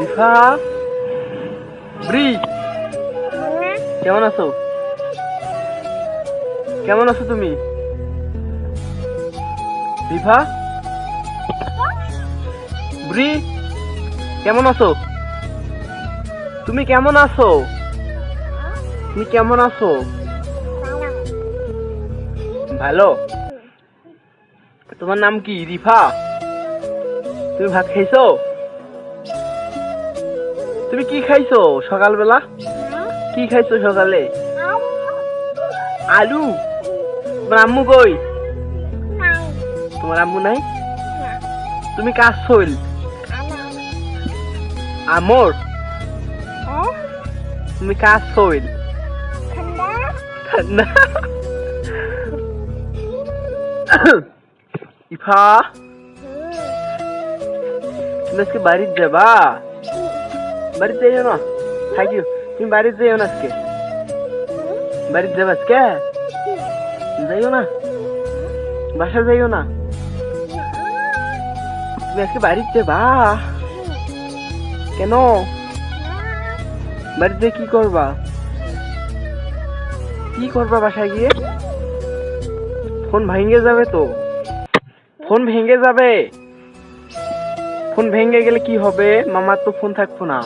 রিফা, ব্রি, কেমন আছো? কেমন আছো তুমি? রিফা, ব্রি, কেমন আছো? তুমি কেমন আছো? তুমি কেমন আছো? ভালো। তোমার নাম কি? রিফা। তুমি ভাত খাইছো? তুমি কি খাইছো সকালবেলা? কি খাইছো সকালে? আলু। তোমার আম্মু কই? তোমার আম্মু নাই? তুমি কার শৈল? আমর। তুমি কার শৈল? ঠান্ডা। ইফা, তুমি আজকে বাড়িতে যাবা? বাড়িতে যাইও না, থাকিও। তুমি বাড়িতে যাইও না আজকে। বাড়িতে যাবা আজকে? যাইও না, বাসা যাইও না। তুমি আজকে বাড়িতে যাবা? কেন? বাড়িতে কি করবা? কি করবা বাসায় গিয়ে? ফোন ভেঙে যাবে তো। ফোন ভেঙে যাবে। ফোন ভেঙে গেলে কি হবে? মামার তো ফোন থাকবো না।